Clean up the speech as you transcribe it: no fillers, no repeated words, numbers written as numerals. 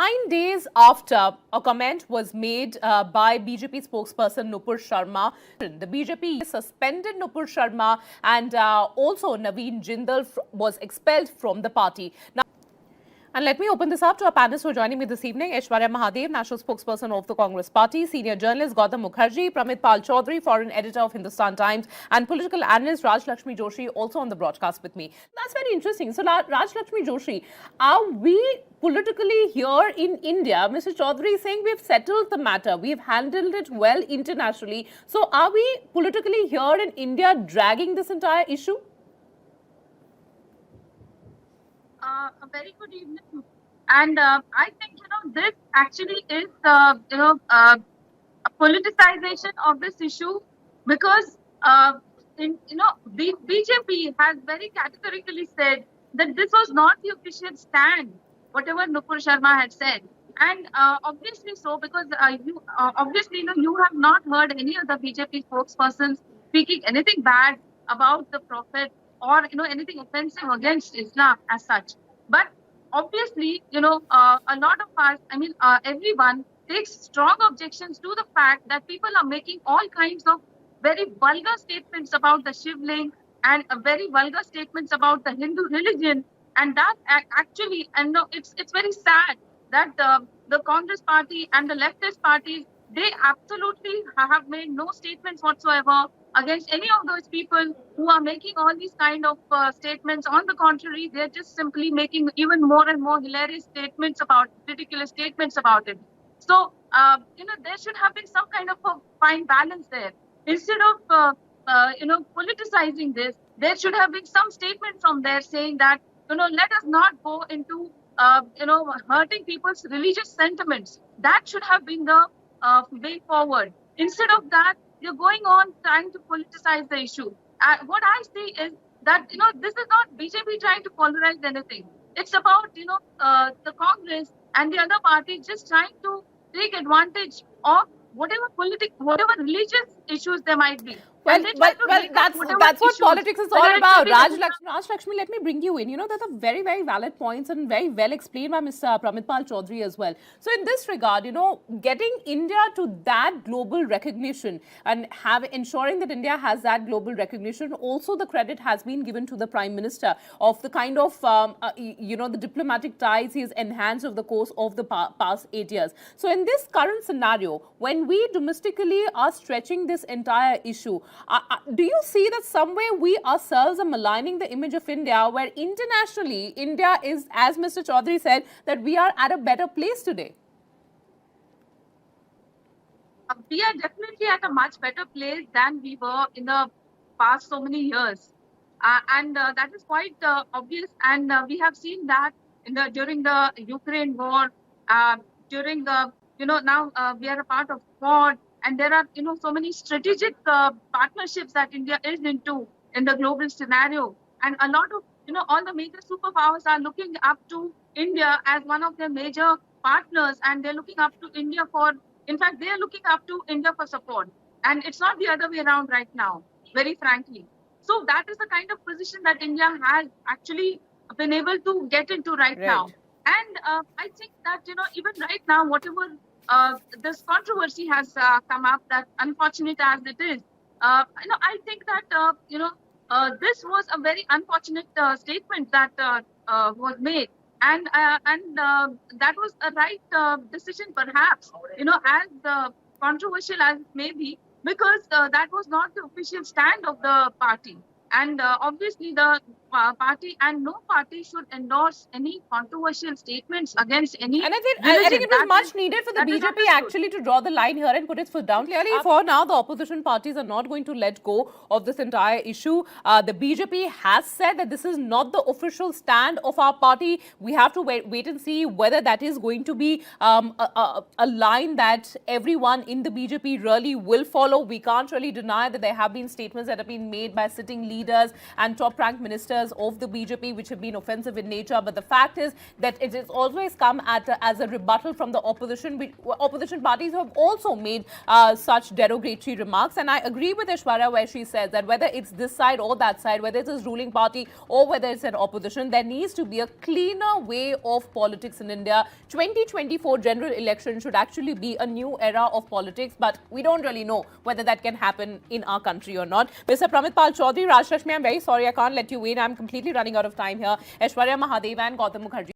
9 days after a comment was made by BJP spokesperson Nupur Sharma, the BJP suspended Nupur Sharma and also Naveen Jindal was expelled from the party. Now, and let me open this up to our panelists who are joining me this evening. Aishwarya Mahadev, National Spokesperson of the Congress Party, Senior Journalist Gautam Mukherjee, Pramit Pal Chaudhary, Foreign Editor of Hindustan Times, and Political Analyst Rajalakshmi Joshi also on the broadcast with me. That's very interesting. So, Rajalakshmi Joshi, are we politically here in India? Mr. Chaudhary is saying we've settled the matter, we've handled it well internationally. So, are we politically here in India dragging this entire issue? A very good evening, and I think this actually is a politicization of this issue because the BJP has very categorically said that this was not the official stand, whatever Nupur Sharma had said, and obviously so because you have not heard any of the BJP spokespersons speaking anything bad about the Prophet or anything offensive against Islam as such. But obviously, a lot of us, everyone takes strong objections to the fact that people are making all kinds of very vulgar statements about the Shivling and very vulgar statements about the Hindu religion. And that actually, and it's very sad that the Congress party and the leftist parties, they absolutely have made no statements whatsoever against any of those people who are making all these kind of statements. On the contrary, they're just simply making even more and more hilarious statements about, ridiculous statements about it. So, there should have been some kind of a fine balance there. Instead of, politicizing this, there should have been some statement from there saying that, let us not go into, hurting people's religious sentiments. That should have been the way forward. Instead of that, you're going on trying to politicize the issue. What I see is that, this is not BJP trying to polarize anything. It's about, the Congress and the other parties just trying to take advantage of whatever religious issues there might be. Well, that's what politics is all about. Rajalakshmi, let me bring you in. Those are very, very valid points and very well explained by Mr. Pramit Pal Chaudhary as well. So in this regard, getting India to that global recognition and ensuring that India has that global recognition, also the credit has been given to the Prime Minister of the kind of, the diplomatic ties he has enhanced over the course of the past 8 years. So in this current scenario, when we domestically are stretching this entire issue, do you see that somewhere we ourselves are maligning the image of India, where internationally India is, as Mr. Chaudhary said, that we are at a better place today? We are definitely at a much better place than we were in the past so many years. And that is quite obvious. And we have seen that during the Ukraine war, during the, now we are a part of Quad. And there are, so many strategic partnerships that India is into in the global scenario. And a lot of, all the major superpowers are looking up to India as one of their major partners. And they're looking up to India they're looking up to India for support. And it's not the other way around right now, very frankly. So that is the kind of position that India has actually been able to get into right now. And I think that, even right now, whatever this controversy has come up, that unfortunate as it is, I think that this was a very unfortunate statement that was made, and that was a right decision, perhaps, as controversial as it may be, because that was not the official stand of the party. And obviously, the party and no party should endorse any controversial statements against any. And I think it was much needed for the BJP actually to draw the line here and put its foot down. Clearly, for now, the opposition parties are not going to let go of this entire issue. The BJP has said that this is not the official stand of our party. We have to wait and see whether that is going to be a line that everyone in the BJP really will follow. We can't really deny that there have been statements that have been made by sitting leaders and top-ranked ministers agendas of the BJP which have been offensive in nature, but the fact is that it has always come as a rebuttal from the opposition. Opposition parties have also made such derogatory remarks, and I agree with Aishwarya where she says that whether it's this side or that side, whether it's a ruling party or whether it's an opposition, there needs to be a cleaner way of politics in India. 2024 general election should actually be a new era of politics, but we don't really know whether that can happen in our country or not. Mr. Pramitpal Chaudhary, Rajalakshmi, I'm very sorry I can't let you in. I'm completely running out of time here. Aishwarya Mahadev and Gautam Mukherjee.